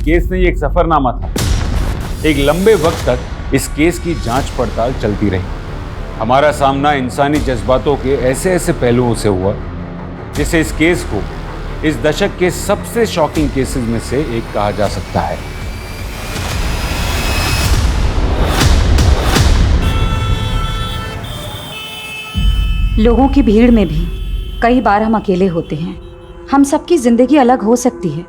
Case नहीं, एक सफरनामा था। एक लंबे वक्त तक इस केस की जांच पड़ताल चलती रही। हमारा सामना इंसानी जज्बातों के ऐसे ऐसे पहलुओं से हुआ जिसे इस केस को इस दशक के सबसे शॉकिंग केसेस में से एक कहा जा सकता है। लोगों की भीड़ में भी कई बार हम अकेले होते हैं। हम सबकी जिंदगी अलग हो सकती है,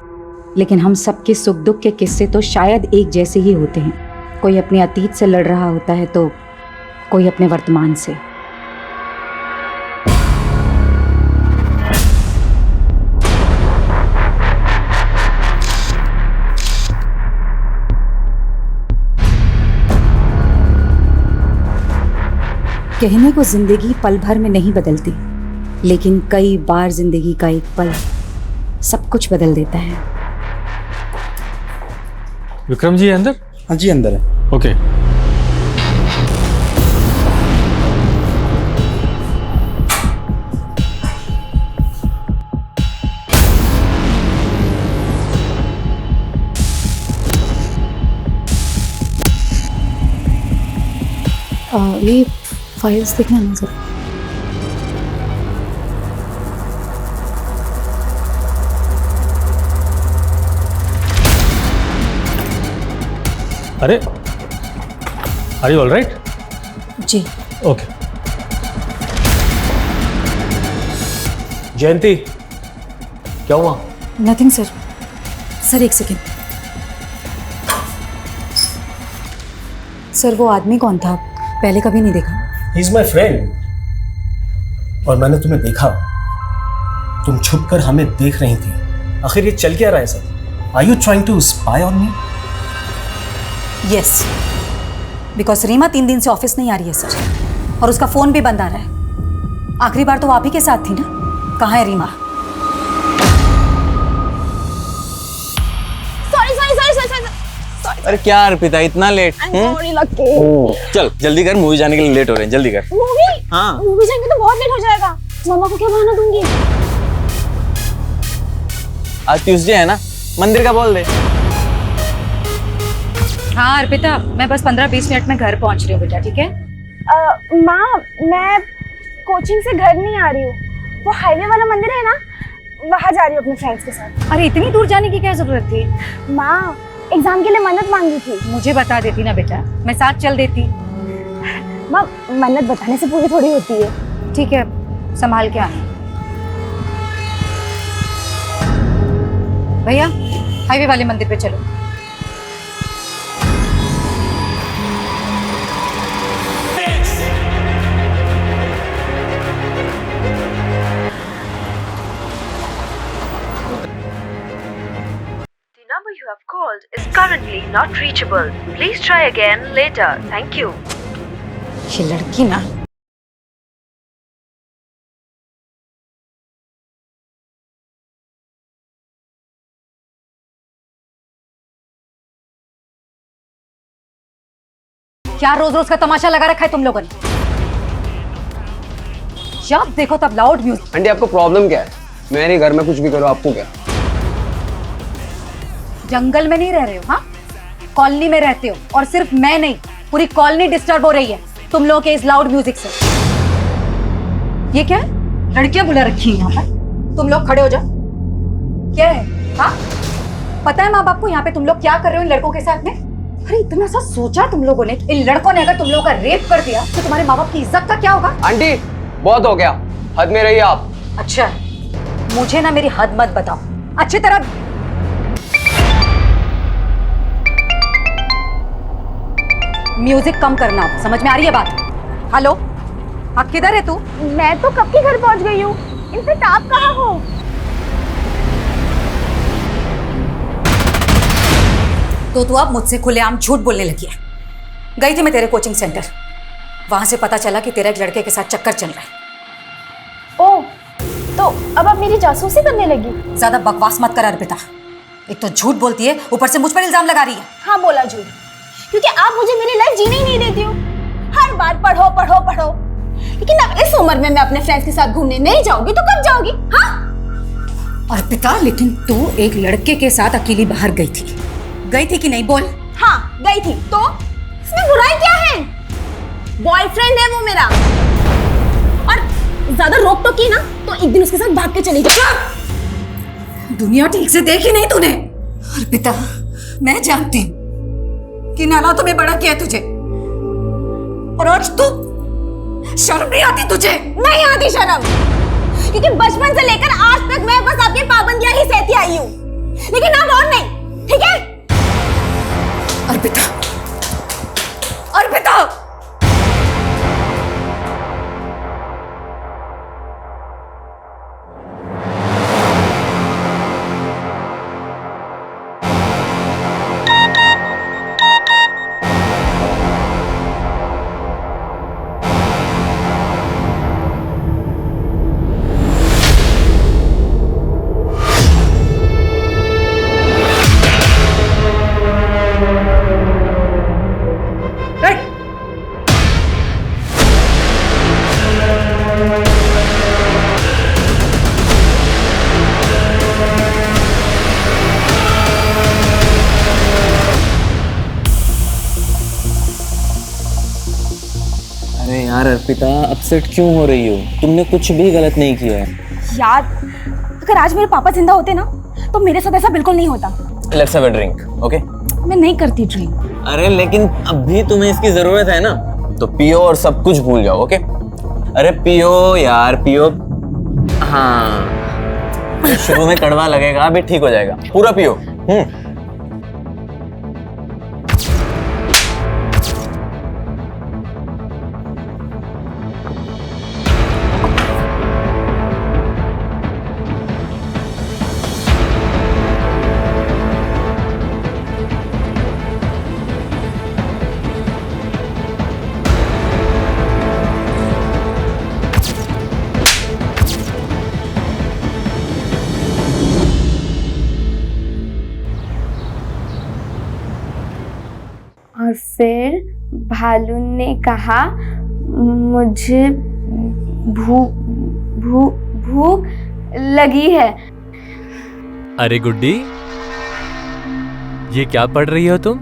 लेकिन हम सबके सुख दुख के किस्से तो शायद एक जैसे ही होते हैं। कोई अपने अतीत से लड़ रहा होता है तो कोई अपने वर्तमान से। कहने को जिंदगी पल भर में नहीं बदलती, लेकिन कई बार जिंदगी का एक पल सब कुछ बदल देता है। विक्रम जी अंदर? हाँ जी अंदर है। ओके। ये फाइल्स देखना ना सर। अरे आर यू ऑल राइट? जी ओके। जयंती, क्या हुआ? Nothing sir. सर एक सेकेंड। सर वो आदमी कौन था? पहले कभी नहीं देखा। He is my friend. और मैंने तुम्हें देखा, तुम छुप कर हमें देख रही थी। आखिर ये चल क्या रहा है sir? Are you trying to spy on me? Yes, because Reema 3 दिन से ऑफिस नहीं आ रही है सर, और उसका फोन भी बंद आ रहा है। आखिरी बार तो आप ही के साथ थी ना? कहाँ है रीमा? अरे क्या अर्पिता, इतना लेट? चल जल्दी कर, मूवी जाने के लिए लेट हो रहे हैं, जल्दी कर। मूवी? हाँ मूवी जाएंगे तो बहुत लेट हो जाएगा। मामा को क्या बहाना दूंगी? आज ट्यूसडे है ना, मंदिर का बोल दे। हाँ अर्पिता, मैं बस 15-20 मिनट में घर पहुंच रही हूँ बेटा, ठीक है? माँ, मैं कोचिंग से घर नहीं आ रही हूँ। वो हाईवे वाला मंदिर है ना, वहाँ जा रही हूँ अपने फ्रेंड्स के साथ। अरे इतनी दूर जाने की क्या जरूरत थी? माँ, एग्जाम के लिए मन्नत मांगी थी। मुझे बता देती ना बेटा, मैं साथ चल देती। माँ, मन्नत बताने से पूरी थोड़ी होती है। ठीक है, संभाल के आना। भैया हाईवे वाले मंदिर पे चलो। The number you have called is currently not reachable. Please try again later. Thank you. ये लड़की ना, क्या रोज रोज का तमाशा लगा रखा है तुम लोगों ने? जब देखो तब लाउड म्यूजिक। आंटी आपको प्रॉब्लम क्या है? मेरे घर में कुछ भी करो, आपको क्या? जंगल में नहीं रह रहे हो, हाँ? कॉलोनी में रहते हो, और सिर्फ मैं नहीं, पूरी कॉलोनी डिस्टर्ब हो रही है तुम लोगों के इस लाउड म्यूजिक से। ये क्या है? लड़कियां बुला रखी हैं यहाँ पर। तुम लोग खड़े हो जाओ। क्या है? हाँ, पता है माँ बाप को यहाँ पे तुम लोग क्या कर रहे हो इन लड़कों के साथ में? अरे इतना सा सोचा तुम लोगों ने? इन लड़कों ने अगर तुम लोगों का रेप कर दिया तो तुम्हारे माँ बाप की इज्जत का क्या होगा? आंटी बहुत हो गया, हद में रहिए आप। अच्छा, मुझे ना मेरी हद मत बताओ, अच्छी तरह म्यूजिक कम करना। समझ में आ रही है बात? हेलो, आप किधर है? तू? मैं तो कब के घर पहुँच गई हूँ। इनफैक्ट आप कहाँ हो? तो तू अब मुझसे खुलेआम झूठ बोलने लगी है। गई थी मैं तेरे कोचिंग सेंटर, वहां से पता चला कि तेरा एक लड़के के साथ चक्कर चल रहा है। ओह, तो अब आप मेरी जासूसी करने लगी? ज्यादा बकवास मत कर अर्पिता। एक तो झूठ बोलती है, ऊपर से मुझ पर इल्जाम लगा रही है। हाँ बोला झूठ, क्योंकि आप मुझे मेरी लाइफ जीने ही नहीं देती हो। हर बार पढ़ो पढ़ो पढ़ो, लेकिन अब इस उम्र में मैं अपने फ्रेंड्स के साथ घूमने नहीं जाऊंगी तो कब जाओगी? हाँ अर्पिता, लेकिन तू एक लड़के के साथ अकेली बाहर गई थी, गई थी कि नहीं बोल? हाँ गई थी, तो इसमें बुराई क्या है? बॉयफ्रेंड है वो मेरा, और ज्यादा रोक टोक की ना तो एक दिन उसके साथ भाग के चली जाऊंगा। दुनिया ठीक से देखी नहीं तूने। अर्पिता, मैं जानती हूँ कि नाला तुम्हें बड़ा किया तुझे, और आज तू शर्म नहीं आती तुझे? नहीं आती शर्म, क्योंकि बचपन से लेकर आज तक मैं बस आपकी पाबंदियां ही सहती आई हूँ, लेकिन अब और नहीं, ठीक है? अर्पिता, अर्पिता, अरे यार अर्पिता, अपसेट क्यों हो रही हो? तुमने कुछ भी गलत नहीं किया है। यार अगर आज मेरे पापा जिंदा होते ना तो मेरे साथ ऐसा बिल्कुल नहीं होता। Let's have a drink, okay? मैं नहीं करती ड्रिंक। अरे लेकिन अभी तुम्हें इसकी जरूरत है ना, तो पियो और सब कुछ भूल जाओ, ओके? अरे पियो यार, पियो। हाँ, शुरू में कड़वा लगेगा, अभी ठीक हो जाएगा। पूरा पियो। और फिर भालू ने कहा, मुझे भूख लगी है। अरे गुड्डी, ये क्या पढ़ रही हो तुम?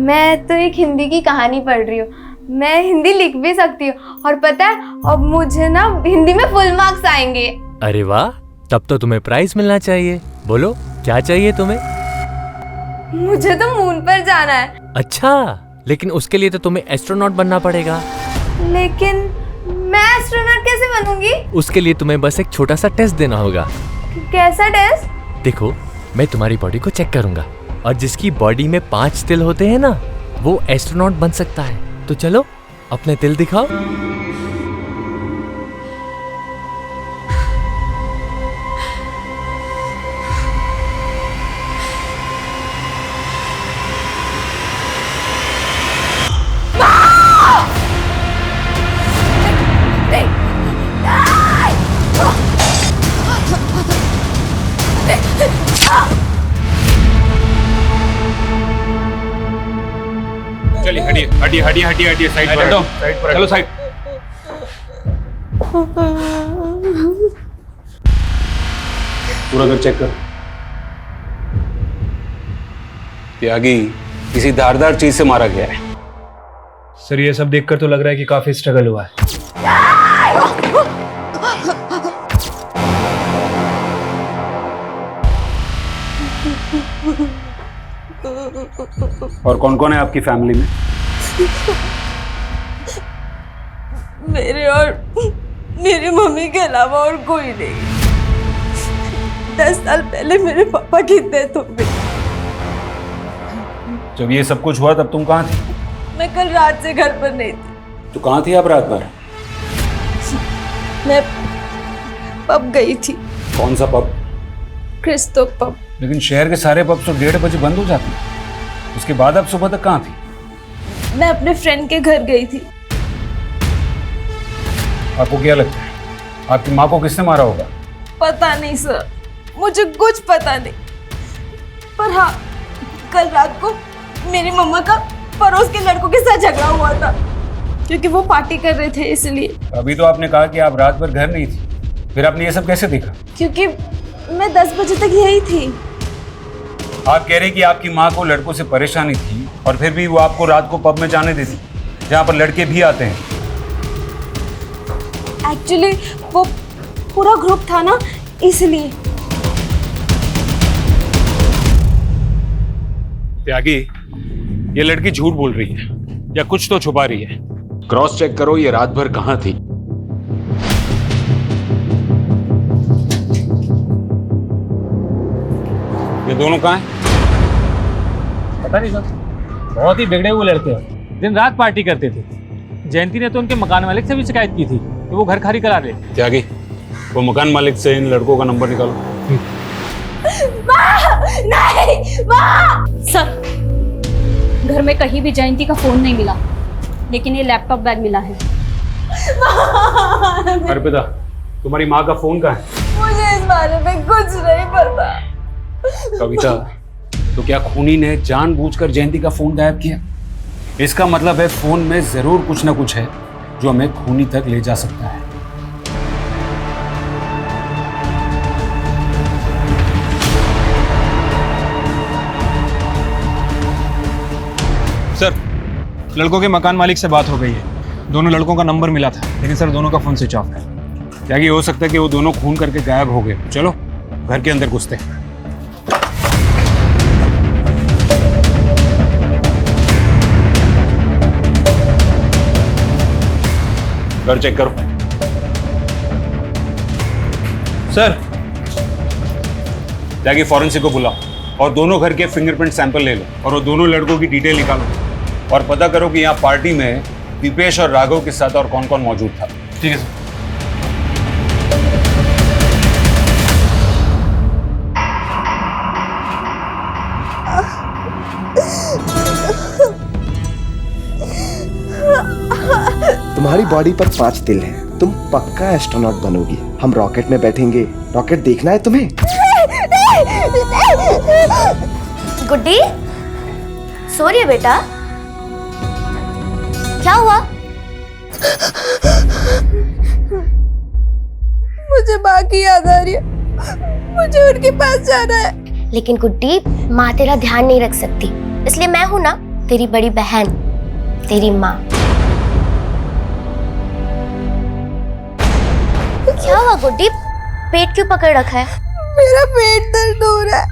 मैं तो एक हिंदी की कहानी पढ़ रही हूँ। मैं हिंदी लिख भी सकती हूँ, और पता है अब मुझे ना हिंदी में फुल मार्क्स आएंगे। अरे वाह, तब तो तुम्हें प्राइज मिलना चाहिए। बोलो क्या चाहिए तुम्हें? मुझे तो मून पर जाना है। अच्छा, लेकिन उसके लिए तो तुम्हें एस्ट्रोनॉट बनना पड़ेगा। लेकिन मैं एस्ट्रोनॉट कैसे बनूंगी? उसके लिए तुम्हें बस एक छोटा सा टेस्ट देना होगा। कैसा टेस्ट? देखो, मैं तुम्हारी बॉडी को चेक करूंगा, और जिसकी बॉडी में 5 तिल होते हैं ना, वो एस्ट्रोनॉट बन सकता है। तो चलो अपने तिल दिखाओ। चलिए हटिए साइड पर। चलो साइड। पूरा घर चेक कर। त्यागी किसी धारदार चीज से मारा गया है। सर ये सब देखकर तो लग रहा है कि काफी स्ट्रगल हुआ है। और कौन कौन है आपकी फैमिली में? मेरे और मेरी मम्मी के अलावा और कोई नहीं। 10 साल पहले मेरे पापा की डेथ हो गई। जब ये सब कुछ हुआ तब तुम कहाँ थी? मैं कल रात से घर पर नहीं थी। तो कहाँ थी आप रात भर? मैं पब गई थी। कौन सा पब? Christo pub. लेकिन शहर के सारे पब तो 1:30 बजे बंद हो जाते हैं। उसके बाद आप सुबह तक कहाँ थी? मैं अपने फ्रेंड के घर गई थी। आपको क्या लगता है आपकी माँ को किसने मारा होगा? पता नहीं सर, मुझे कुछ पता नहीं। पर हाँ, कल रात को मेरी मम्मा का पड़ोस के लड़कों के साथ झगड़ा हुआ था, क्योंकि वो पार्टी कर रहे थे इसलिए। अभी तो आपने कहा कि आप रात भर घर नहीं थी, फिर आपने ये सब कैसे देखा? क्योंकि मैं 10 बजे तक यही थी। आप कह रहे हैं कि आपकी माँ को लड़कों से परेशानी थी और फिर भी वो आपको रात को पब में जाने देती, जहाँ पर लड़के भी आते हैं। एक्चुअली वो पूरा ग्रुप था ना, इसलिए। त्यागी, ये लड़की झूठ बोल रही है या कुछ तो छुपा रही है। क्रॉस चेक करो ये रात भर कहाँ थी। ये दोनों कहाँ हैं? पता नहीं सर, बहुत ही बिगड़े हुए लड़के हैं, दिन रात पार्टी करते थे। जयंती ने तो उनके मकान मालिक से भी शिकायत की थी कि वो घर खाली करा दे। त्यागी, वो मकान मालिक से इन लड़कों का नंबर निकालो। नहीं सर, घर में कहीं भी जयंती का फोन नहीं मिला, लेकिन ये लैपटॉप बैग मिला है। अर्पिता, तुम्हारी माँ का फोन कहाँ है? मुझे इस बारे में कुछ नहीं पता। कविता, तो क्या खूनी ने जानबूझकर जयंती का फोन गायब किया? इसका मतलब है फोन में जरूर कुछ ना कुछ है जो हमें खूनी तक ले जा सकता है। सर, लड़कों के मकान मालिक से बात हो गई है। दोनों लड़कों का नंबर मिला था, लेकिन सर दोनों का फोन स्विच ऑफ है। क्या ये हो सकता है कि वो दोनों खून करके गायब हो गए? चलो घर के अंदर घुसते हैं। घर चेक करो। सर, जाके फॉरेंसिक को बुलाओ और दोनों घर के फिंगरप्रिंट सैंपल ले लो और वो दोनों लड़कों की डिटेल निकालो और पता करो कि यहाँ पार्टी में दीपेश और राघव के साथ और कौन कौन मौजूद था। ठीक है सर। तुम्हारी बॉडी पर 5 तिल हैं। तुम पक्का एस्ट्रोनॉट बनोगी। हम रॉकेट में बैठेंगे। रॉकेट देखना है तुम्हें? गुड्डी, सो रही है बेटा? क्या हुआ? मुझे माँ की याद आ रही है, मुझे उनके पास जाना है। लेकिन गुड्डी, माँ तेरा ध्यान नहीं रख सकती, इसलिए मैं हूं ना, तेरी बड़ी बहन, तेरी माँ। क्या हुआ गुड्डी? पेट क्यों पकड़ रखा है? मेरा पेट दर्द हो रहा है।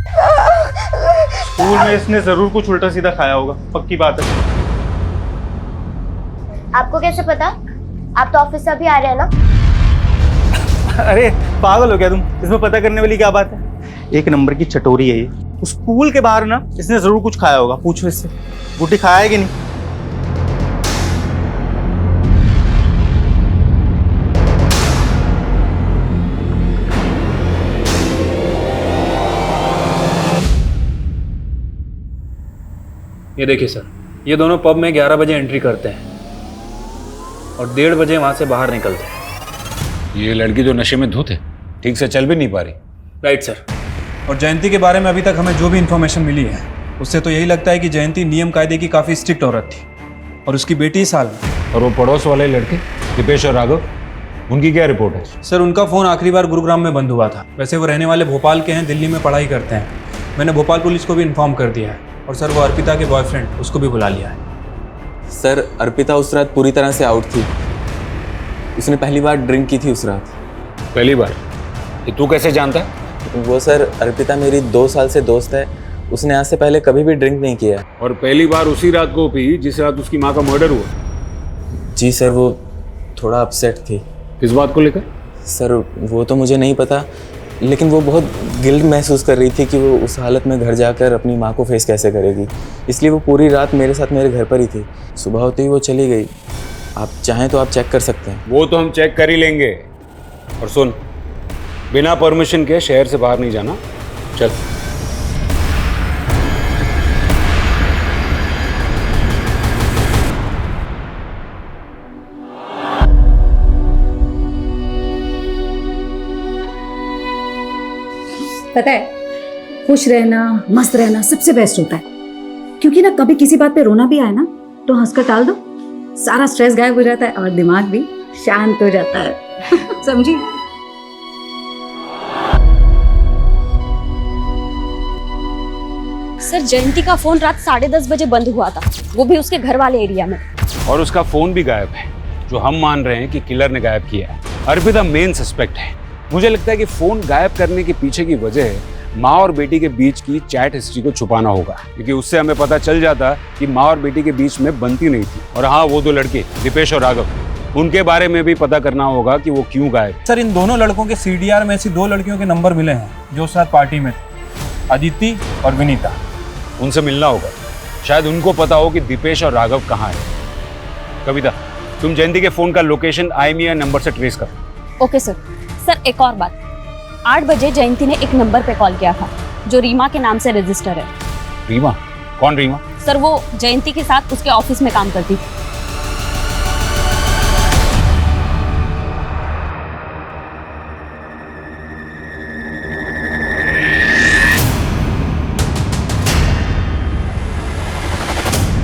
स्कूल में इसने जरूर कुछ उल्टा सीधा खाया होगा, पक्की बात है। आपको कैसे पता? आप तो ऑफिस से अभी आ रहे हैं ना? अरे पागल हो गया तुम, इसमें पता करने वाली क्या बात है? एक नंबर की चटोरी है ये। स्कूल के बाहर ना इसने जरूर कुछ खाया होगा, पूछो इससे। गुड्डी खाया है कि नहीं? ये देखिए सर, ये दोनों पब में 11 बजे एंट्री करते हैं और 1:30 बजे वहाँ से बाहर निकलते हैं। ये लड़की जो नशे में धुत है, ठीक से चल भी नहीं पा रही। Right sir. और जयंती के बारे में अभी तक हमें जो भी इन्फॉर्मेशन मिली है, उससे तो यही लगता है कि जयंती नियम कायदे की काफ़ी स्ट्रिक्ट औरत थी और उसकी बेटी साल में। और वो पड़ोस वाले लड़के दीपेश और राघव, उनकी क्या रिपोर्ट है? सर, उनका फ़ोन आखिरी बार गुरुग्राम में बंद हुआ था। वैसे वो रहने वाले भोपाल के हैं, दिल्ली में पढ़ाई करते हैं। मैंने भोपाल पुलिस को भी इन्फॉर्म कर दिया है। और सर, वो अर्पिता के बॉयफ्रेंड, उसको भी बुला लिया है। सर, अर्पिता उस रात पूरी तरह से आउट थी। उसने पहली बार ड्रिंक की थी उस रात। पहली बार? ये तू कैसे जानता है? वो सर, अर्पिता मेरी 2 साल से दोस्त है। उसने आज से पहले कभी भी ड्रिंक नहीं किया। और पहली बार उसी रात को पी जिस रात उसकी माँ का मर्डर हुआ? जी सर, वो थोड़ा अपसेट थी। किस बात को लेकर? सर, वो तो मुझे नहीं पता, लेकिन वो बहुत गिल्ट महसूस कर रही थी कि वो उस हालत में घर जाकर अपनी माँ को फेस कैसे करेगी। इसलिए वो पूरी रात मेरे साथ मेरे घर पर ही थी। सुबह होते ही वो चली गई। आप चाहें तो आप चेक कर सकते हैं। वो तो हम चेक कर ही लेंगे। और सुन, बिना परमिशन के शहर से बाहर नहीं जाना। चल। पता है, खुश रहना, मस्त रहना सबसे बेस्ट होता है। क्योंकि ना कभी किसी बात पे रोना भी आए ना तो हंसकर टाल दो, सारा स्ट्रेस गायब हो जाता है और दिमाग भी शांत हो जाता है। समझी? सर जयंती का फोन रात 10:30 बजे बंद हुआ था, वो भी उसके घर वाले एरिया में। और उसका फोन भी गायब है, जो हम मान रहे हैं कि किलर ने गायब किया है। अर्पिता मेन सस्पेक्ट है। मुझे लगता है कि फोन गायब करने के पीछे की वजह माँ और बेटी के बीच की चैट हिस्ट्री को छुपाना होगा, क्योंकि उससे हमें पता चल जाता कि माँ और बेटी के बीच में बनती नहीं थी। और हाँ, वो दो लड़के दीपेश और राघव, उनके बारे में भी पता करना होगा कि वो क्यों गायब। सर, इन दोनों लड़कों के CDR में ऐसी 2 लड़कियों के नंबर मिले हैं जो साथ पार्टी में थे, अदिति और विनीता। उनसे मिलना होगा, शायद उनको पता हो कि दीपेश और राघव कहाँ है। कविता, तुम जयंती के फोन का लोकेशन IMEI नंबर से ट्रेस करो। Okay sir. सर एक और बात, 8 बजे जयंती ने एक नंबर पे कॉल किया था जो रीमा के नाम से रजिस्टर है। रीमा? कौन रीमा? सर वो जयंती के साथ उसके ऑफिस में काम करती थी।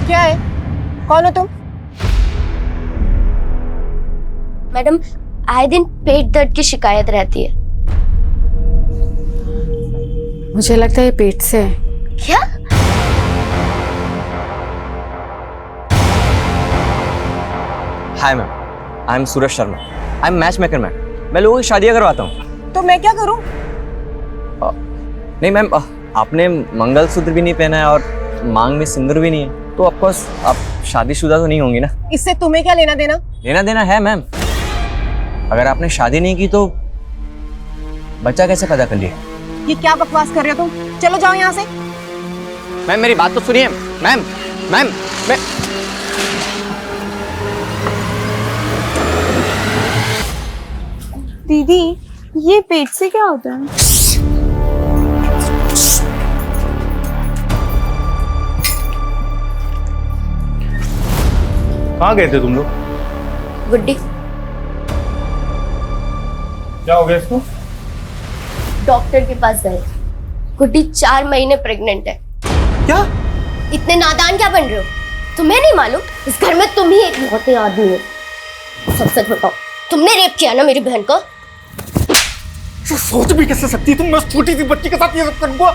क्या है? कौन हो तुम? मैडम, आए दिन पेट दर्द की शिकायत रहती है। मुझे लगता है ये पेट से है। क्या? Hi ma'am, I am Suraj Sharma. I am match maker ma'am. मैं लोगों की शादियां करवाता हूँ। तो मैं क्या करूं? नहीं मैम, आपने मंगलसूत्र भी नहीं पहना है और मांग में सिंदूर भी नहीं है, तो ऑफकोर्स आप शादीशुदा तो नहीं होंगी ना। इससे तुम्हें क्या लेना देना? लेना देना है मैम। अगर आपने शादी नहीं की तो बच्चा कैसे पैदा कर लिया? ये क्या बकवास कर रहे हो तुम? चलो जाओ यहाँ से। मैम मेरी बात तो सुनिए। मैम मैम मैं दीदी, ये पेट से क्या होता है? कहाँ गए थे तुम लोग? गुड्डी, क्या हो गया इसको? डॉक्टर के पास गए। गुड्डी 4 महीने प्रेग्नेंट है। क्या? इतने नादान क्या बन रहे हो? तुम्हें नहीं मालूम इस घर में तुम ही एक लौते आदमी हो। सब सच बताओ, तुमने रेप किया ना मेरी बहन को? सोच भी कैसे सकती तुम? मैं उस छोटी सी बच्ची के साथ ये सब करूंगा?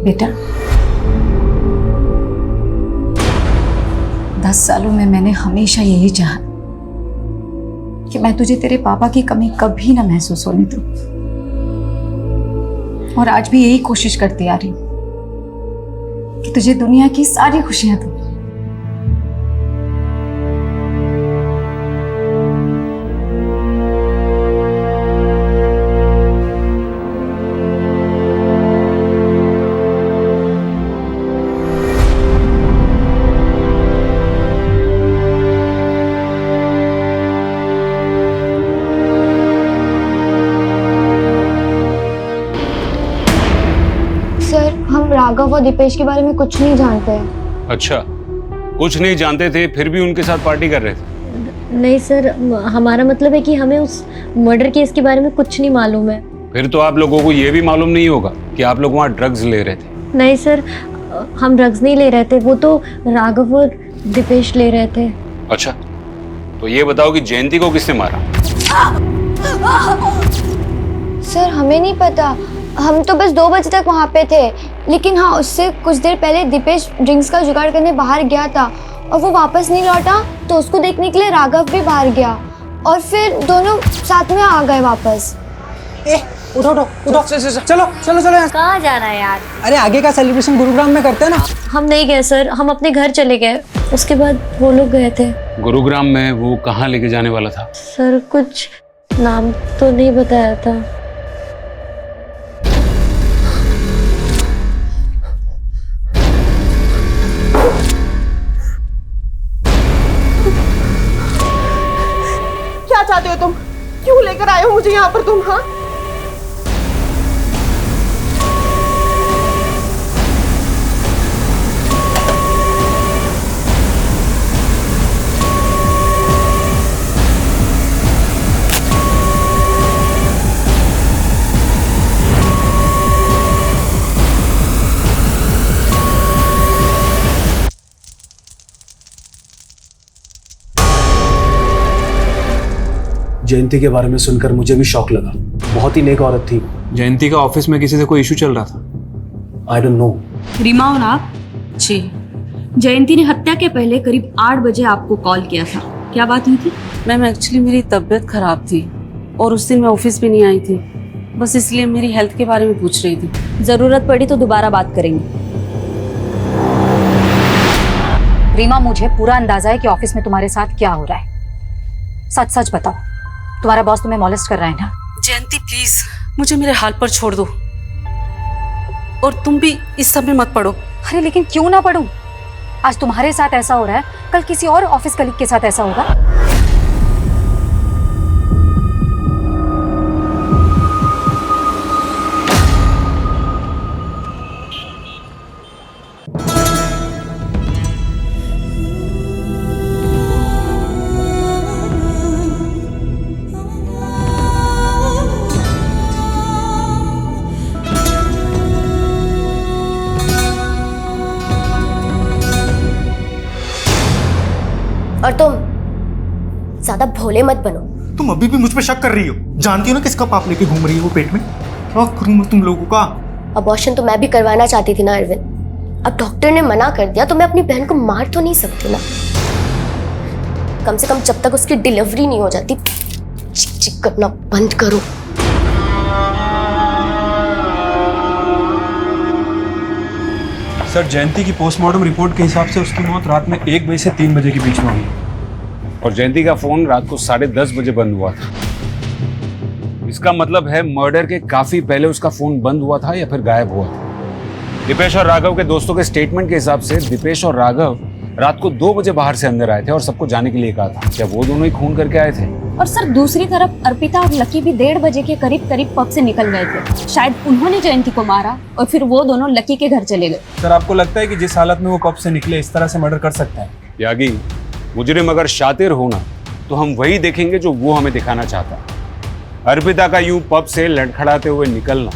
बेटा, 10 सालों में मैंने हमेशा यही चाहा कि मैं तुझे तेरे पापा की कमी कभी ना महसूस होने दूं, और आज भी यही कोशिश करती आ रही हूं कि तुझे दुनिया की सारी खुशियां दूं। राघव और दीपेश के बारे में कुछ नहीं जानते हैं। अच्छा, कुछ नहीं जानते थे, फिर भी उनके साथ पार्टी कर रहे थे? नहीं सर, हमारा मतलब है कि हमें उस मर्डर केस के बारे में कुछ नहीं मालूम है। फिर तो आप लोगों को ये भी मालूम नहीं होगा कि आप लोग वहाँ ड्रग्स ले रहे थे। नहीं सर, हम ड्रग्स नहीं ले रहे थे, वो तो राघव और दीपेश ले रहे थे। अच्छा, तो ये बताओ कि जयंती को किसने मारा? सर हमें नहीं पता, हम तो बस 2 बजे तक वहाँ पे थे। लेकिन हाँ, उससे कुछ देर पहले दीपेश ड्रिंक्स का जुगाड़ करने बाहर गया था और वो वापस नहीं लौटा, तो उसको देखने के लिए राघव भी बाहर गया और फिर दोनों साथ में आ गए वापस। उठो उठो उठो, चलो चलो चलो चलो। कहाँ जा रहा है यार? अरे आगे का सेलिब्रेशन गुरुग्राम में करते हैं ना। हम नहीं गए सर, हम अपने घर चले गए, उसके बाद वो लोग गए थे। गुरुग्राम में वो कहाँ लेके जाने वाला था? सर कुछ नाम तो नहीं बताया था। क्या चाहते हो तुम? क्यों लेकर आए हो मुझे यहाँ पर तुम? हाँ, जयंती के बारे में सुनकर मुझे भी शौक लगा। बहुत ही नेक औरत थी। जयंती का ऑफिस में किसी से कोई इशू चल रहा था? I don't know. रीमा और आप? जी। जयंती ने हत्या के पहले करीब 8 बजे आपको कॉल किया था, क्या बात हुई थी? मैम एक्चुअली मेरी तबीयत खराब थी और उस दिन मैं ऑफिस भी नहीं आई थी, बस इसलिए मेरी हेल्थ के बारे में पूछ रही थी। जरूरत पड़ी तो दोबारा बात करेंगे। रीमा, मुझे पूरा अंदाजा है कि ऑफिस में तुम्हारे साथ क्या हो रहा है। सच सच बताओ, तुम्हारा बॉस तुम्हें मॉलेस्ट कर रहा है ना? जयंती प्लीज मुझे मेरे हाल पर छोड़ दो, और तुम भी इस सब में मत पड़ो। अरे लेकिन क्यों ना पढ़ूं? आज तुम्हारे साथ ऐसा हो रहा है, कल किसी और ऑफिस कलीग के साथ ऐसा होगा। और तुम ज्यादा भोले मत बनो। तुम अभी भी मुझ पे शक कर रही हो? जानती हो ना किसका पाप लेके घूम रही है वो पेट में? क्या करूं मैं तुम लोगों का? अबॉर्शन तो मैं भी करवाना चाहती थी ना अरविंद। अब डॉक्टर ने मना कर दिया तो मैं अपनी बहन को मार तो नहीं सकती ना। कम से कम जब तक उसकी डिलीवरी नहीं हो जाती चिक चिक करना बंद करो। सर, जयंती की पोस्टमार्टम रिपोर्ट के हिसाब से उसकी मौत रात में 1 बजे से 3 बजे के बीच में हुई और जयंती का फोन रात को 10:30 बजे बंद हुआ था। इसका मतलब है मर्डर के काफी पहले उसका फोन बंद हुआ था या फिर गायब हुआ था। दीपेश और राघव के दोस्तों के स्टेटमेंट के हिसाब से दीपेश और राघव रात को 2 बजे बाहर से अंदर आए थे और सबको जाने के लिए कहा था। क्या वो दोनों ही खून करके आए थे? और सर दूसरी तरफ अर्पिता और लकी भी 1:30 बजे के करीब पब से निकल गए थे। शायद उन्होंने जयंती को मारा और फिर वो दोनों लकी के घर चले गए। सर, आपको लगता है कि जिस हालत में वो पब से निकले इस तरह से मर्डर कर सकते हैं? यागी, मुजरिम अगर शातिर होना तो हम वही देखेंगे जो वो हमें दिखाना चाहता है। अर्पिता का यूं पब से लड़खड़ाते हुए निकलना,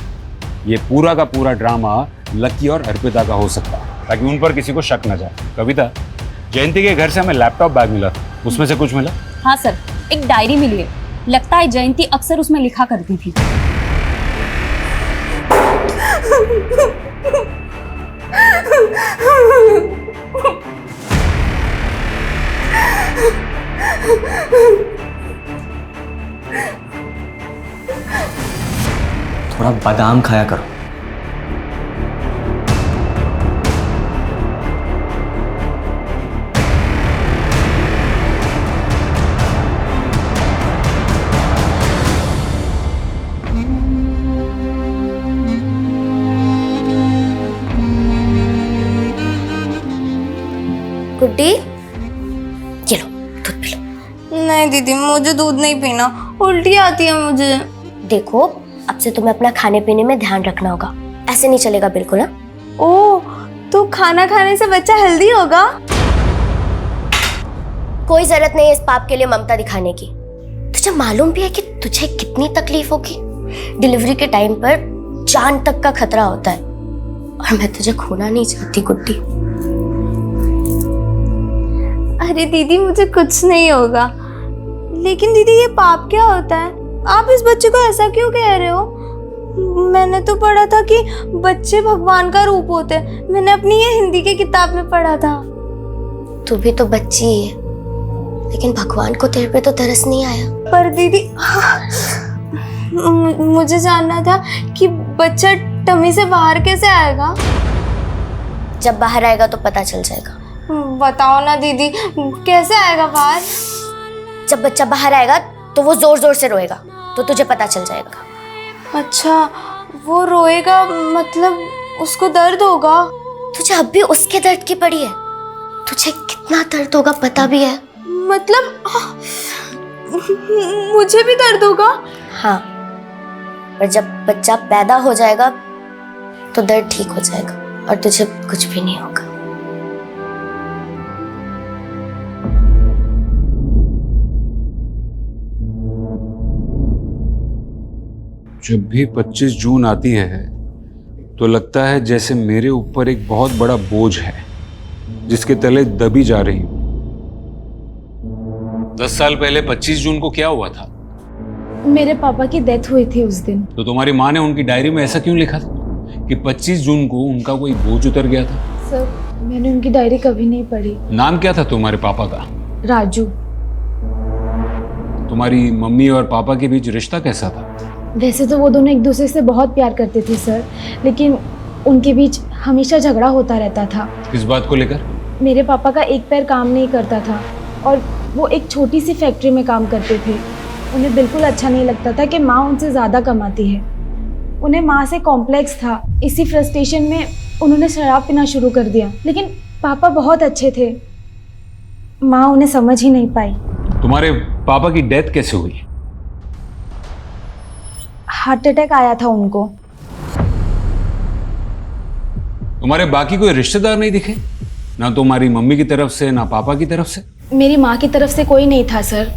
ये पूरा का पूरा ड्रामा लकी और अर्पिता का हो सकता है ताकि उन पर किसी को शक न जाए। कविता, जयंती के घर से हमें लैपटॉप बैग मिला था, उसमें से कुछ मिला? हाँ सर, एक डायरी मिली है। लगता है जयंती अक्सर उसमें लिखा करती थी। थोड़ा बादाम खाया करो। गुड्डी, ये लो दूध पी लो। नहीं दीदी, मुझे दूध नहीं पीना, उल्टी आती है मुझे। देखो, अब से तुम्हें अपना खाने पीने में ध्यान रखना होगा, ऐसे नहीं चलेगा बिल्कुल। ना ओह, तो खाना खाने से बच्चा हेल्दी होगा? कोई जरूरत नहीं है इस पाप के लिए ममता दिखाने की। तुझे मालूम भी है कि तुझे कितनी तकलीफ होगी? डिलीवरी के टाइम पर जान तक का खतरा होता है और मैं तुझे खोना नहीं चाहती गुड्डी। अरे दीदी, मुझे कुछ नहीं होगा। लेकिन दीदी, ये पाप क्या होता है? आप इस बच्चे को ऐसा क्यों कह रहे हो? मैंने तो पढ़ा था कि बच्चे भगवान का रूप होते हैं। मैंने अपनी ये हिंदी की किताब में पढ़ा था। तू भी तो बच्ची है, लेकिन भगवान को तेरे पे तो तरस नहीं आया। पर दीदी, मुझे जानना था कि बच्चा टमी से बाहर कैसे आएगा? जब बाहर आएगा तो पता चल जाएगा। बताओ ना दीदी, कैसे आएगा बाहर? जब बच्चा बाहर आएगा तो वो जोर जोर से रोएगा, तो तुझे पता चल जाएगा। अच्छा, वो रोएगा मतलब उसको दर्द होगा? तुझे अब भी उसके दर्द की पड़ी है? तुझे कितना दर्द होगा पता भी है? मतलब मुझे भी दर्द होगा? हाँ, पर जब बच्चा पैदा हो जाएगा तो दर्द ठीक हो जाएगा और तुझे कुछ भी नहीं होगा। जब भी 25 जून आती है तो लगता है जैसे मेरे ऊपर एक बहुत बड़ा बोझ है जिसके तले दबी जा रही हूं। 10 साल पहले 25 जून को क्या हुआ था? मेरे पापा की डेथ हुई थी उस दिन। तो तुम्हारी माँ ने उनकी डायरी में ऐसा क्यों लिखा था कि 25 जून को उनका कोई बोझ उतर गया था? सर मैंने उनकी डायरी कभी नहीं पढ़ी। नाम क्या था तुम्हारे पापा का? राजू। तुम्हारी मम्मी और पापा के बीच रिश्ता कैसा था? वैसे तो वो दोनों एक दूसरे से बहुत प्यार करते थे सर, लेकिन उनके बीच हमेशा झगड़ा होता रहता था। किस बात को लेकर? मेरे पापा का एक पैर काम नहीं करता था और वो एक छोटी सी फैक्ट्री में काम करते थे। उन्हें बिल्कुल अच्छा नहीं लगता था कि माँ उनसे ज़्यादा कमाती है। उन्हें माँ से कॉम्प्लेक्स था। इसी फ्रस्ट्रेशन में उन्होंने शराब पीना शुरू कर दिया। लेकिन पापा बहुत अच्छे थे, माँ उन्हें समझ ही नहीं पाई। तुम्हारे पापा की डेथ कैसे हुई? हार्ट अटैक आया था उनको। तुम्हारे बाकी कोई रिश्तेदार नहीं दिखे? ना तुम्हारी मम्मी की तरफ से ना पापा की तरफ से? मेरी माँ की तरफ से कोई नहीं था सर।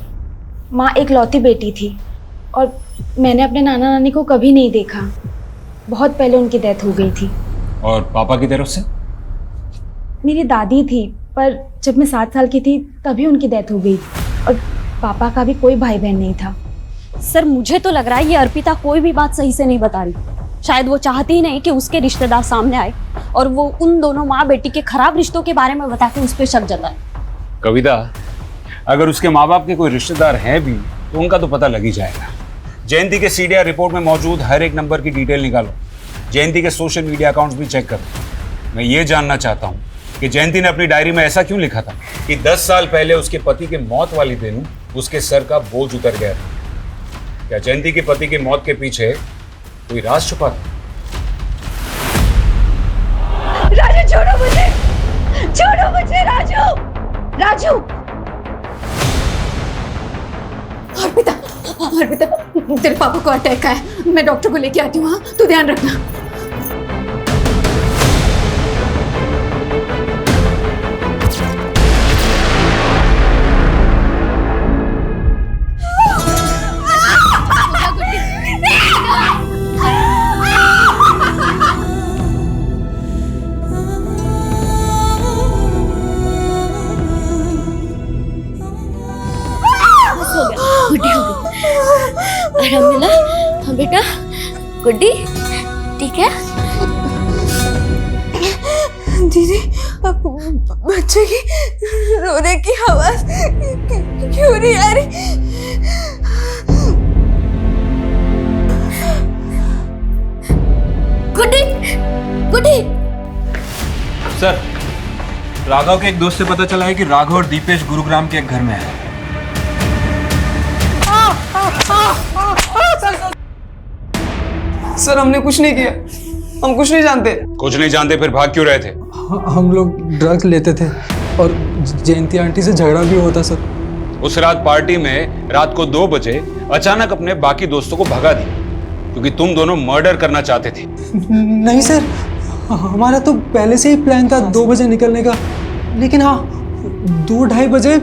माँ एक लौती बेटी थी और मैंने अपने नाना नानी को कभी नहीं देखा। बहुत पहले उनकी डेथ हो गई थी। और पापा की तरफ से? मेरी दादी थी, पर जब मैं 7 साल की थी तभी उनकी डेथ हो गई और पापा का भी कोई भाई बहन नहीं था। सर मुझे तो लग रहा है ये अर्पिता कोई भी बात सही से नहीं बता रही। शायद वो चाहती ही नहीं कि उसके रिश्तेदार सामने आए और वो उन दोनों माँ बेटी के खराब रिश्तों के बारे में बता के उस पर शक जताए। कविता, अगर उसके माँ बाप के कोई रिश्तेदार हैं भी तो उनका तो पता लग ही जाएगा। जयंती के सीडीआर रिपोर्ट में मौजूद हर एक नंबर की डिटेल निकालो। जयंती के सोशल मीडिया अकाउंट्स भी चेक करो। मैं ये जानना चाहता हूँ कि जयंती ने अपनी डायरी में ऐसा क्यों लिखा था कि 10 साल पहले उसके पति के मौत वाले दिन उसके सर का बोझ उतर गया था। क्या जयंती के पति की मौत के पीछे कोई राज छुपा था? राजू छोड़ो मुझे, छोड़ो मुझे राजू, राजू। अर्पिता, अर्पिता तेरे पापा को अटैक आया, मैं डॉक्टर को लेके आती हूँ। हाँ तू ध्यान रखना। आराम मिला? हाँ बेटा, गुड्डी ठीक है? दीदी, अब बच्चे की रोने की आवाज क्यों नहीं आ रही? गुड्डी, गुड्डी। सर, राघव के एक दोस्त से पता चला है कि राघव और दीपेश गुरुग्राम के एक घर में है। सर हमने कुछ नहीं किया, हम कुछ नहीं जानते। कुछ नहीं जानते फिर भाग क्यों रहे थे? हम लोग ड्रग्स लेते थे और जयंती आंटी से झगड़ा भी होता सर। उस रात पार्टी में रात को 2 बजे अचानक अपने बाकी दोस्तों को भगा दिया क्योंकि तुम दोनों मर्डर करना चाहते थे। नहीं सर, हमारा तो पहले से ही प्लान था 2 बजे निकलने का, लेकिन हाँ 2-2:30 बजे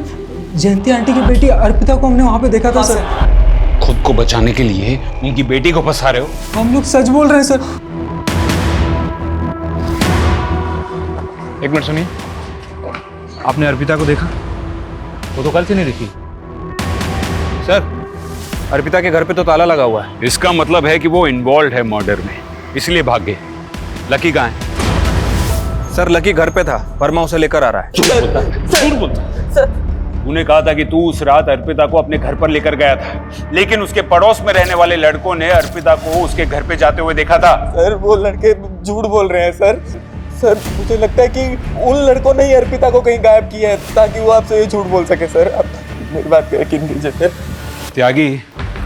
जयंती आंटी की बेटी अर्पिता को हमने वहां पे देखा था सर। खुद को बचाने के लिए उनकी बेटी को फंसा रहे हो? हम लोग सच बोल रहे हैं सर। एक मिनट सुनिए, आपने अर्पिता को देखा? वो तो कल से नहीं दिखी। सर, अर्पिता के घर पे तो ताला लगा हुआ है। इसका मतलब है कि वो इन्वॉल्व है मर्डर में, इसलिए भाग गए। लकी कहाँ है? सर लकी घर पे था, वर्मा उसे लेकर आ रहा है। झूठ बोलता। तूने कहा था कि तू उस रात अर्पिता को अपने घर पर लेकर गया था, लेकिन उसके पड़ोस में रहने वाले लड़कों ने अर्पिता को उसके घर पे जाते हुए देखा था। सर वो लड़के झूठ बोल रहे हैं सर। सर मुझे लगता है कि उन लड़कों ने ही अर्पिता को कहीं गायब किया है ताकि वो आपसे ये झूठ बोल सके सर। आप मेरी बात पे यकीन कीजिए सर। त्यागी,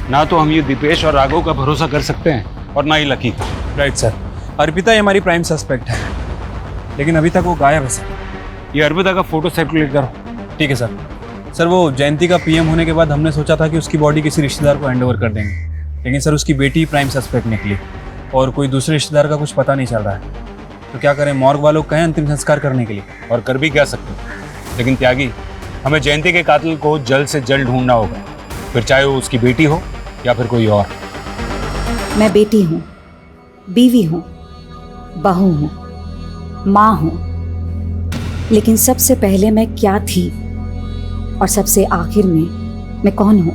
ना तो हम ये दीपेश और राघव का भरोसा कर सकते हैं और ना ही लकी का। राइट सर, अर्पिता ही हमारी प्राइम सस्पेक्ट है, लेकिन अभी तक वो गायब है सर। ये अर्पिता का फोटो सर्कुलेट करो। ठीक है सर। सर वो जयंती का पीएम होने के बाद हमने सोचा था कि उसकी बॉडी किसी रिश्तेदार को हैंड ओवर कर देंगे, लेकिन सर उसकी बेटी प्राइम सस्पेक्ट निकली और कोई दूसरे रिश्तेदार का कुछ पता नहीं चल रहा है। तो क्या करें, मॉर्ग वालों कहें अंतिम संस्कार करने के लिए। और कर भी क्या सकते, लेकिन त्यागी हमें जयंती के कातिल को जल्द से जल्द ढूंढना होगा, फिर चाहे वो उसकी बेटी हो या फिर कोई और। मैं बेटी हूँ, बीवी हूँ, बहू हूँ, माँ हूँ, लेकिन सबसे पहले मैं क्या थी और सबसे आखिर में मैं कौन हूँ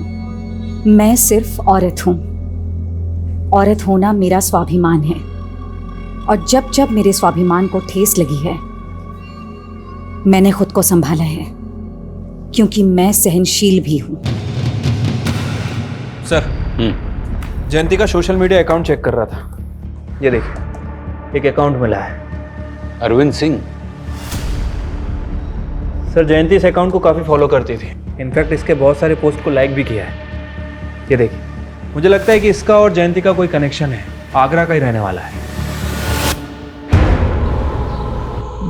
मैं सिर्फ औरत हूं। औरत होना मेरा स्वाभिमान है, और जब जब मेरे स्वाभिमान को ठेस लगी है मैंने खुद को संभाला है, क्योंकि मैं सहनशील भी हूं। सर, जयंती का सोशल मीडिया अकाउंट चेक कर रहा था। ये देखिए, एक अकाउंट मिला है। अरविंद सिंह। सर, जयंती इस अकाउंट को काफ़ी फॉलो करती थी। इनफैक्ट इसके बहुत सारे पोस्ट को लाइक भी किया है। ये देखिए, मुझे लगता है कि इसका और जयंती का कोई कनेक्शन है। आगरा का ही रहने वाला है।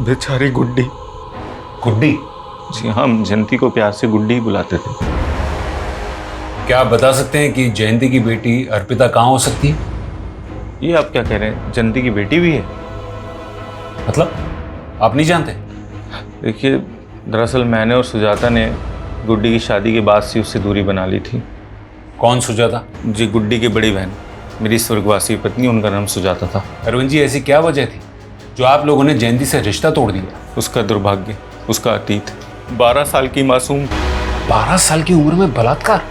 बेचारी गुड्डी। गुड्डी? जी, हम जयंती को प्यार से गुड्डी ही बुलाते थे। क्या आप बता सकते हैं कि जयंती की बेटी अर्पिता कहाँ हो सकती है? ये आप क्या कह रहे हैं? जयंती की बेटी भी है? मतलब आप नहीं जानते? देखिए, दरअसल मैंने और सुजाता ने गुड्डी की शादी के बाद से उससे दूरी बना ली थी। कौन सुजाता? जी, गुड्डी की बड़ी बहन, मेरी स्वर्गवासी पत्नी, उनका नाम सुजाता था। अरविंद जी, ऐसी क्या वजह थी जो आप लोगों ने जयंती से रिश्ता तोड़ दिया? उसका दुर्भाग्य, उसका अतीत। 12 साल की मासूम। 12 साल की उम्र में बलात्कार?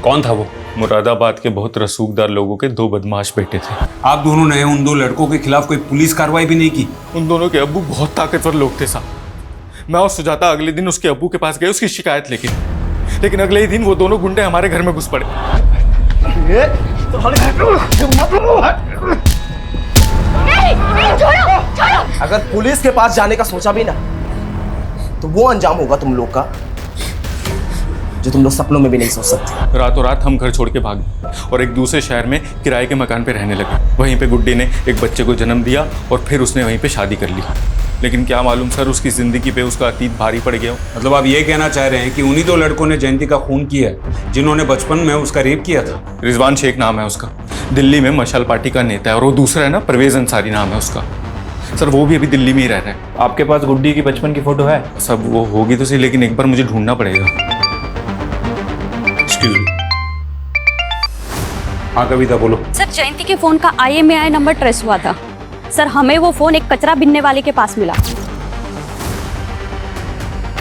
कौन था वो? मुरादाबाद के बहुत रसूखदार लोगों के 2 बदमाश बेटे थे। आप दोनों ने उन 2 लड़कों के खिलाफ कोई पुलिस कार्रवाई भी नहीं की? उन दोनों के अब्बू बहुत ताकतवर लोग थे साहब। मैं और सुजाता अगले दिन उसके अब्बू के पास गए उसकी शिकायत लेकिन अगले ही दिन वो दोनों गुंडे हमारे घर में घुस पड़े। अगर पुलिस के पास जाने का सोचा भी ना तो वो अंजाम होगा तुम लोग का जो तुम लोग सपनों में भी नहीं सोच सकते। रातों रात हम घर छोड़ के भागे और एक दूसरे शहर में किराए के मकान पे रहने लगे। वहीं पे गुड्डी ने एक बच्चे को जन्म दिया और फिर उसने वहीं पे शादी कर ली। लेकिन क्या मालूम सर, उसकी ज़िंदगी पे उसका अतीत भारी पड़ गया। मतलब आप ये कहना चाह रहे हैं कि उन्हीं 2 लड़कों ने जयंती का खून किया है जिन्होंने बचपन में उसका रेप किया था? रिजवान शेख नाम है उसका, दिल्ली में मशाल पार्टी का नेता है। और वो दूसरा है ना, परवेज अंसारी नाम है उसका। सर, वो भी अभी दिल्ली में ही रह रहा है। आपके पास गुड्डी की बचपन की फोटो है? सब वो होगी तो सही, लेकिन एक बार मुझे ढूंढना पड़ेगा। Excuse me. हाँ कविता, बोलो। सर, जयंती के फोन का IMEI नंबर ट्रेस हुआ था। सर, हमें वो फोन एक कचरा बिनने वाले के पास मिला।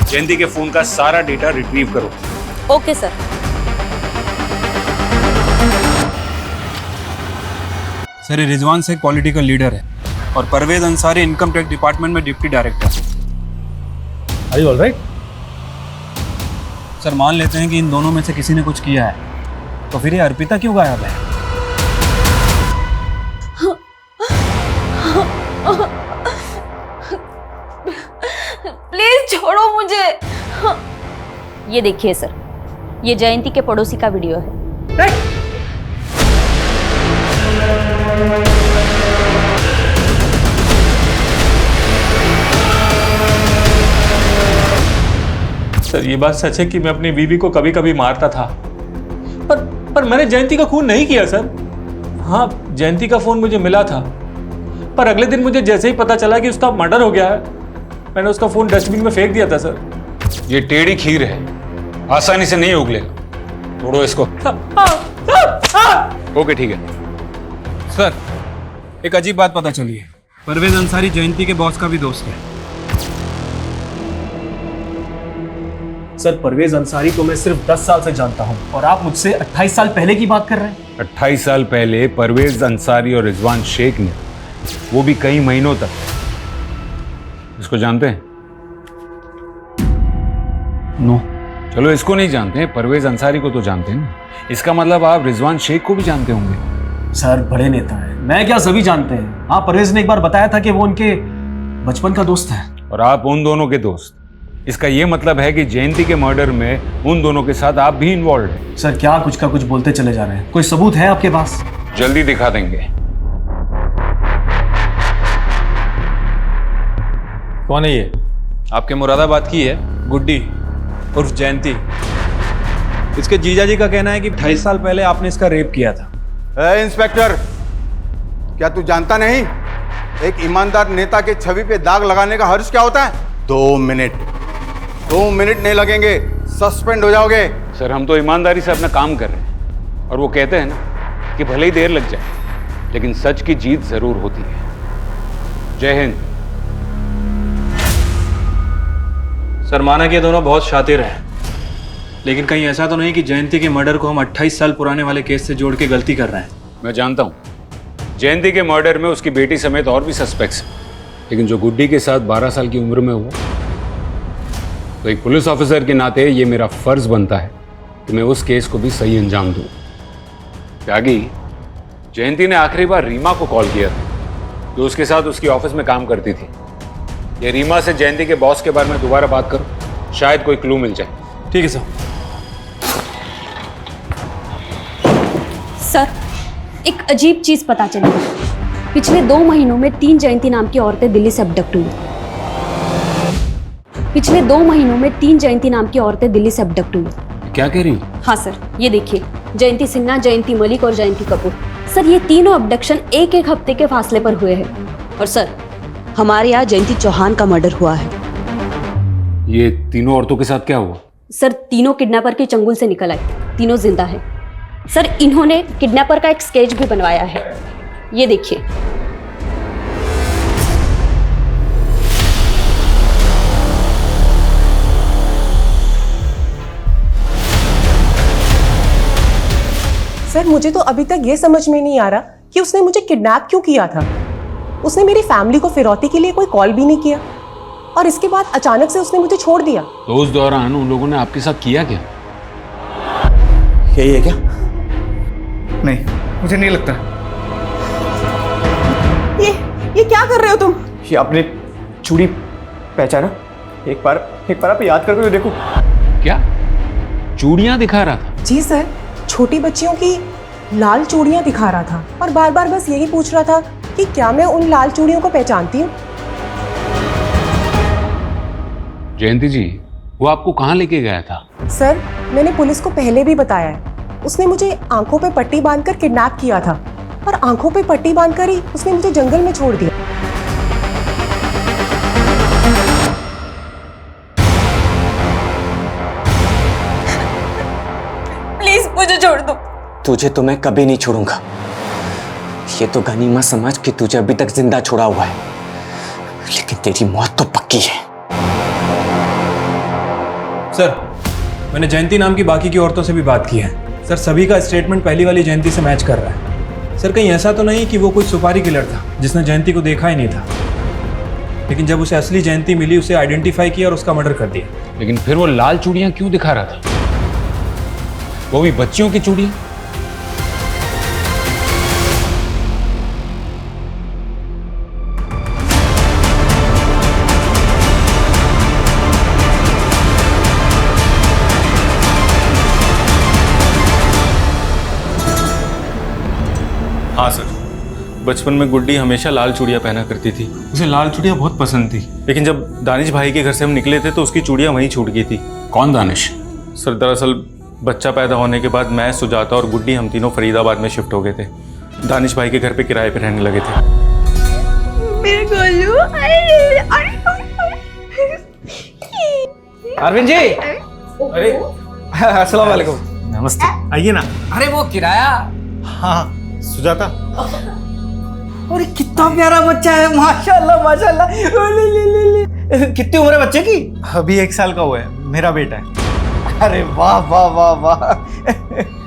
जयंती के फोन का सारा डेटा रिट्रीव करो। Okay sir. सर, ये रिजवान शेख पॉलिटिकल लीडर है और Parvez Ansari income tax department में deputy director. Are you all right? Sir, मान लेते हैं कि इन दोनों में से किसी ने कुछ किया है, तो फिर ये अर्पिता क्यों गायब है? प्लीज छोड़ो मुझे। ये देखिए सर, ये जयंती के पड़ोसी का वीडियो है। सर, ये बात सच है कि मैं अपनी बीवी को कभी कभी मारता था, पर मैंने जयंती का खून नहीं किया सर। हाँ, जयंती का फोन मुझे मिला था, पर अगले दिन मुझे जैसे ही पता चला कि उसका मर्डर हो गया है, मैंने उसका फोन डस्टबिन में फेंक दिया था सर। ये टेढ़ी खीर है, आसानी से नहीं उगलेगा। तोड़ो इसको। ओके, ठीक है। सर, एक अजीब बात पता चली है। परवेज अंसारी जयंती के बॉस का भी दोस्त है। सर, परवेज अंसारी को मैं सिर्फ 10 साल से जानता हूं और आप मुझसे 28 साल पहले की बात कर रहे हैं। 28 साल पहले परवेज अंसारी और रिजवान शेख ने, वो भी कई महीनों तक, इसको जानते हैं? नो। चलो, इसको नहीं जानते हैं, परवेज अंसारी को तो जानते हैं ना। इसका मतलब आप रिजवान शेख को भी जानते होंगे। सर, बड़े नेता है, मैं क्या सभी जानते हैं। हाँ, परवेज ने एक बार बताया था कि वो उनके बचपन का दोस्त है। और आप उन दोनों के दोस्त। इसका ये मतलब है कि जयंती के मर्डर में उन दोनों के साथ आप भी इन्वॉल्व हैं। सर, क्या कुछ का कुछ बोलते चले जा रहे हैं? कोई सबूत है आपके पास? जल्दी दिखा देंगे। कौन है ये? आपके मुरादाबाद की है, गुड्डी उर्फ जयंती। इसके जीजा जी का कहना है कि 28 साल पहले आपने इसका रेप किया था। इंस्पेक्टर, क्या तू जानता नहीं एक ईमानदार नेता के छवि पे दाग लगाने का हर्ज क्या होता है? 2 मिनट नहीं लगेंगे, सस्पेंड हो जाओगे। सर, हम तो ईमानदारी से अपना काम कर रहे हैं, और वो कहते हैं ना कि भले ही देर लग जाए लेकिन सच की जीत जरूर होती है। जय हिंद। सर, माना कि ये दोनों बहुत शातिर हैं, लेकिन कहीं ऐसा तो नहीं कि जयंती के मर्डर को हम 28 साल पुराने वाले केस से जोड़ के गलती कर रहे हैं? मैं जानता हूँ जयंती के मर्डर में उसकी बेटी समेत और भी सस्पेक्ट्स हैं, लेकिन जो गुड्डी के साथ 12 साल की उम्र में हुआ, तो एक पुलिस ऑफिसर के नाते ये मेरा फर्ज बनता है कि मैं उस केस को भी सही अंजाम दूँ। त्यागी, जयंती ने आखिरी बार रीमा को कॉल किया था, जो उसके साथ उसकी ऑफिस में काम करती थी। ये रीमा से जयंती के बॉस के बारे में दोबारा बात करो, शायद कोई क्लू मिल जाए। ठीक है सर। सर, एक अजीब चीज पता चली। पिछले 2 महीनों में 3 जयंती नाम की औरतें दिल्ली से अबडक्ट हुई। पिछले 2 महीनों में 3 जयंती नाम की औरतें दिल्ली से अबडक्ट हुई। क्या कह रही हो? हाँ सर, ये देखिए, जयंती सिन्हा, जयंती मलिक और जयंती कपूर। सर, ये तीनों अबडक्शन एक हफ्ते के फासले पर हुए हैं। और सर, हमारे यहाँ जयंती चौहान का मर्डर हुआ है। ये तीनों औरतों के साथ क्या हुआ? सर, तीनों किडनैपर के चंगुल से निकल आए, तीनों जिंदा है। सर, इन्होंने किडनैपर का एक स्केच भी बनवाया है, ये देखिए। सर, मुझे तो अभी तक ये समझ में नहीं आ रहा कि उसने मुझे किडनैप क्यों किया था। उसने मेरी फैमिली को फिरौती के लिए कोई कॉल भी नहीं किया और इसके बाद अचानक से उसने मुझे छोड़ दिया। तो उस दौरान उन लोगों ने आपके साथ किया क्या? यही है क्या? नहीं, मुझे नहीं लगता। ये क्या कर रहे हो तुम? ये आपने चूड़ी पहचाना? एक बार आप याद करके देखो। क्या चूड़ियां दिखा रहा था? जी सर, छोटी बच्चियों की लाल चूड़ियां दिखा रहा था और बार बार बस यही पूछ रहा था कि क्या मैं उन लाल चूड़ियों को पहचानती हूँ। जयंती जी, वो आपको कहाँ लेके गया था? सर, मैंने पुलिस को पहले भी बताया है, उसने मुझे आंखों पे पट्टी बांधकर किडनैप किया था और आंखों पे पट्टी बांधकर ही उसने मुझे जंगल में छोड़ दिया। प्लीज मुझे छोड़ दो। तुझे तो मैं कभी नहीं छोड़ूंगा। ये तो गनीमत समझ कि तुझे अभी तक जिंदा छोड़ा हुआ है, लेकिन तेरी मौत तो पक्की है। सर, मैंने जयंती नाम की बाकी की औरतों से भी बात की है। सर, सभी का स्टेटमेंट पहली वाली जयंती से मैच कर रहा है। सर, कहीं ऐसा तो नहीं कि वो कोई सुपारी किलर था जिसने जयंती को देखा ही नहीं था, लेकिन जब उसे असली जयंती मिली उसे आइडेंटिफाई किया और उसका मर्डर कर दिया। लेकिन फिर वो लाल चूड़ियां क्यों दिखा रहा था? वो भी बच्चियों की चूड़ियां? हाँ सर, बचपन में गुड्डी हमेशा लाल चूड़ियाँ पहना करती थी। उसे लाल चूड़ियाँ बहुत पसंद थी, लेकिन जब दानिश भाई के घर से हम निकले थे तो उसकी चूड़ियाँ वहीं छूट गई थी। कौन दानिश? सर, दरअसल बच्चा पैदा होने के बाद मैं, सुजाता और गुड्डी हम तीनों फरीदाबाद में शिफ्ट हो गए थे। दानिश भाई के घर पे किराए पे रहने लगे थे। मेरे गोलू, अरविंद जी, अरे अस्सलाम वालेकुम। नमस्ते, आइए ना। अरे वो किराया। हाँ, सुजाता। अरे कितना प्यारा बच्चा है, माशाल्लाह माशाल्लाह। कितनी उम्र है बच्चे की? अभी 1 साल का हुआ है, मेरा बेटा है। अरे वाह वाह वाह वाह।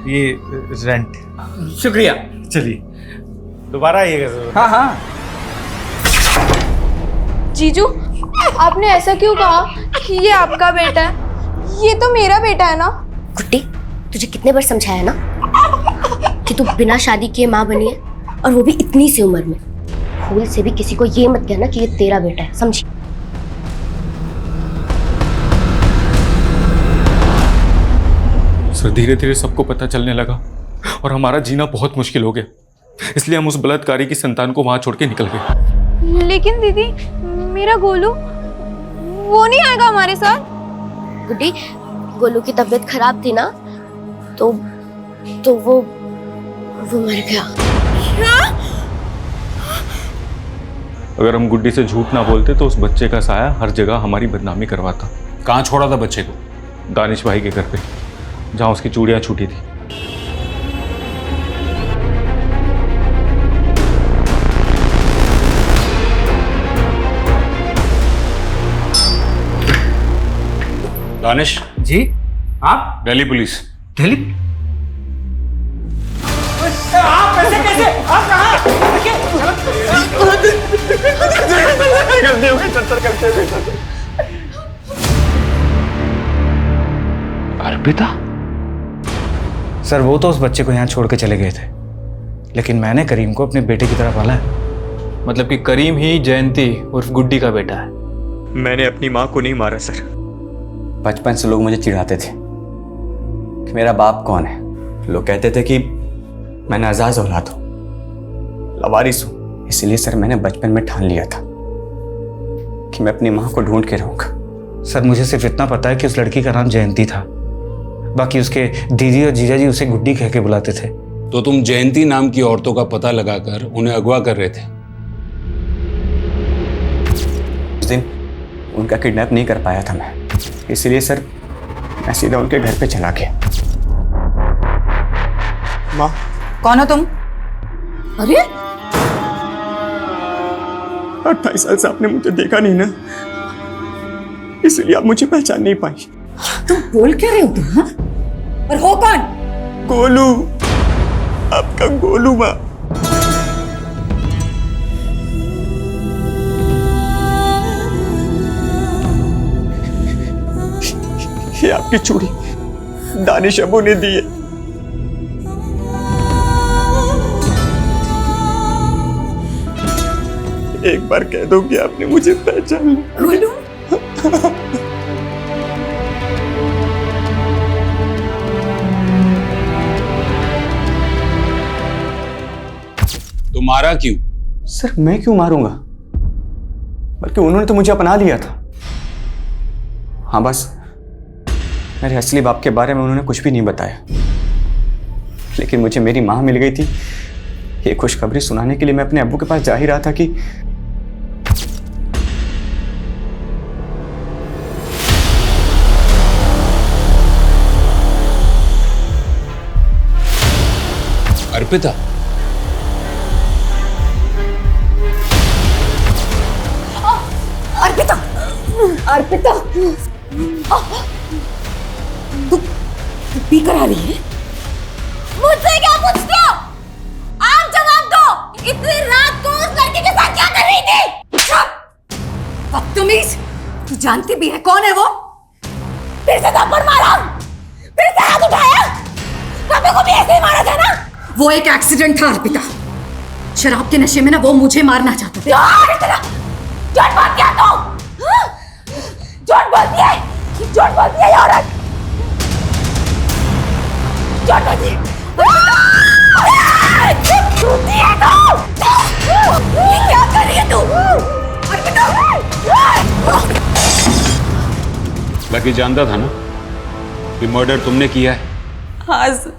ये रेंट। शुक्रिया। चलिए, दोबारा आइएगा जरूर। हाँ हाँ। जीजू, आपने ऐसा क्यों कहा कि ये आपका बेटा है? ये तो मेरा बेटा है ना। गुड्डी, तुझे कितने बार समझाया ना कि तू बिना शादी किए माँ बनी है, और वो भी इतनी सी उम्र में। भूल से भी किसी को ये मत कहना कि ये तेरा बेटा है, समझी? सर, धीरे धीरे सबको पता चलने लगा और हमारा जीना बहुत मुश्किल हो गया, इसलिए हम उस बलात्कारी की संतान को वहां छोड़ के निकल गए। लेकिन दीदी, मेरा गोलू वो नहीं आएगा हमारे साथ। गुड्डी, गोलू की तबीयत खराब थी ना, तो वो मर गया। अगर हम गुड्डी से झूठ ना बोलते तो उस बच्चे का साया हर जगह हमारी बदनामी करवाता। कहाँ छोड़ा था बच्चे को? दानिश भाई के घर पे, जहाँ उसकी चूड़ियाँ छूटी थी। दानिश जी, आप? दिल्ली पुलिस। दिल्ली? आप कैसे आप कहाँ? गलती हो गई सर, करते अर्पिता? सर वो तो उस बच्चे को यहाँ छोड़ के चले गए थे, लेकिन मैंने करीम को अपने बेटे की तरह पाला है। मतलब कि करीम ही जयंती उर्फ गुड्डी का बेटा है। मैंने अपनी माँ को नहीं मारा सर। बचपन से लोग मुझे चिढ़ाते थे कि मेरा बाप कौन है। लोग कहते थे कि मैं नाजायज औलाद हूँ, लवारिस हूँ। इसलिए सर मैंने बचपन में ठान लिया था कि मैं अपनी माँ को ढूंढ के रहूँगा। सर मुझे सिर्फ इतना पता है कि उस लड़की का नाम जयंती था, बाकी उसके दीदी और जीजा जी उसे गुड्डी कह के बुलाते थे। तो तुम जयंती नाम की औरतों का पता लगाकर उन्हें अगवा कर रहे थे? उस दिन उनका किडनैप नहीं कर पाया था मैं, इसलिए सर मैं सीधा उनके घर पे चला गया। माँ। कौन हो तुम? अरे 28 साल से आपने मुझे देखा नहीं ना, इसलिए आप मुझे पहचान नहीं पाई। तुम बोल क्या रहे हो तुम? हाँ? और हो कौन? गोलू, आपका गोलू माँ। ये आपकी चूड़ी दानिश अबू ने दी है। एक बार कह दो कि आपने मुझे पहचान लिया। गोलू? तो मारा क्यों? सर मैं क्यों मारूंगा, बल्कि उन्होंने तो मुझे अपना लिया था। हाँ बस मेरे असली बाप के बारे में उन्होंने कुछ भी नहीं बताया, लेकिन मुझे मेरी माँ मिल गई थी। ये खुशखबरी सुनाने के लिए मैं अपने अब्बू के पास जा ही रहा था कि अर्पिता, अर्पिता, अर्पिता, तू पी कर आ रही है? मुझसे क्या पूछते हो? आप जवाब दो। इतनी रात को उस लड़के के साथ क्या कर रही थी? बदतमीज, तू जानती भी है कौन है वो? फिर से थप्पड़ मारा, फिर से हाथ उठाया। पापा को भी ऐसे ही मारा था ना? वो एक एक्सीडेंट था अर्पिता। शराब के नशे में ना वो मुझे मारना चाहता था। झूठ बोल क्या तू? झूठ बोलती है, झूठ बोलती है ये औरत, झूठ बोलती है। झूठी है तू। ये क्या कर रही है तू? अर्पिता, लकी जानता था ना कि मर्डर तुमने किया है? हाँ सर,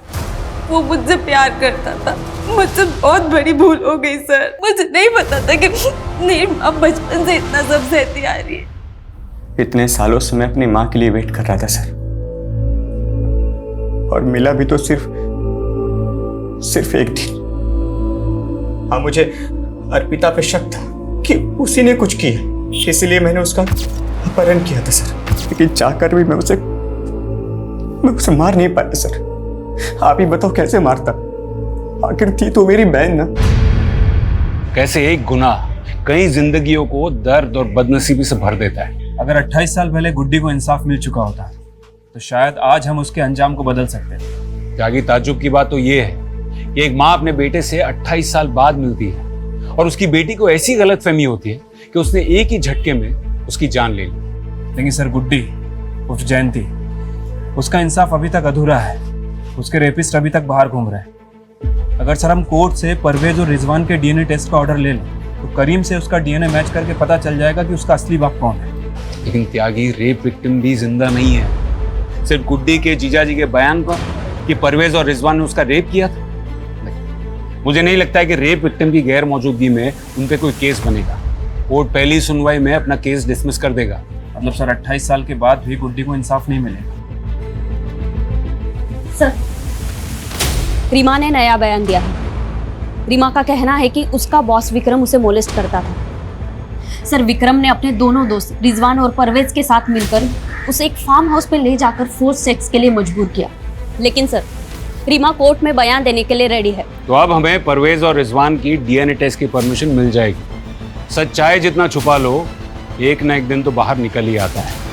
वो मुझसे प्यार करता था। मुझसे बहुत बड़ी भूल हो गई सर। मुझे नहीं पता था कि मेरी माँ बचपन से इतना सब सहती आ रही है। इतने सालों से मैं अपनी माँ के लिए वेट कर रहा था सर, और मिला भी तो सिर्फ एक दिन। हाँ मुझे अर्पिता पे शक था कि उसी ने कुछ किया, इसलिए मैंने उसका अपहरण किया था सर। लेकिन चाहकर भी मैं उसे मार नहीं पाया सर। आप ही बताओ कैसे मारता? आखिर थी तो मेरी बहन ना। कैसे एक गुनाह कई जिंदगियों को दर्द और बदनसीबी से भर देता है। अगर 28 साल पहले गुड्डी को इंसाफ मिल चुका होता तो शायद आज हम उसके अंजाम को बदल सकते थे। त्यागी, ताज्जुब की बात तो ये है कि एक माँ अपने बेटे से 28 साल बाद मिलती है और उसकी बेटी को ऐसी गलतफहमी होती है कि उसने एक ही झटके में उसकी जान ले ली। लेकिन सर गुड्डी उर्फ जयंती, उसका इंसाफ अभी तक अधूरा है। उसके रेपिस्ट अभी तक बाहर घूम रहे हैं। अगर सर हम कोर्ट से परवेज और रिजवान के डीएनए टेस्ट का ऑर्डर ले लें तो करीम से उसका डीएनए मैच करके पता चल जाएगा कि उसका असली बाप कौन है। लेकिन त्यागी, रेप विक्टिम भी जिंदा नहीं है। सिर्फ गुड्डी के जीजाजी के बयान पर कि परवेज और रिजवान ने उसका रेप किया था, मुझे नहीं लगता है कि रेप विक्टिम की गैर मौजूदगी में उन पे कोई केस बनेगा। कोर्ट पहली सुनवाई में अपना केस डिसमिस कर देगा। मतलब सर 28 साल के बाद भी गुड्डी को इंसाफ नहीं मिलेगा। सर, रीमा ने नया बयान दिया है। रीमा का कहना है कि उसका बॉस विक्रम उसे मोलेस्ट करता था। सर, विक्रम ने अपने दोनों दोस्त रिजवान और परवेज के साथ मिलकर उसे एक फार्म हाउस पे ले जाकर फोर्स सेक्स के लिए मजबूर किया। लेकिन सर, रीमा कोर्ट में बयान देने के लिए रेडी है। तो अब हमें परवेज और रिजवान की डीएनए टेस्ट की परमिशन मिल जाएगी। सच्चाई जितना छुपा लो, एक ना एक दिन तो बाहर निकल ही आता है।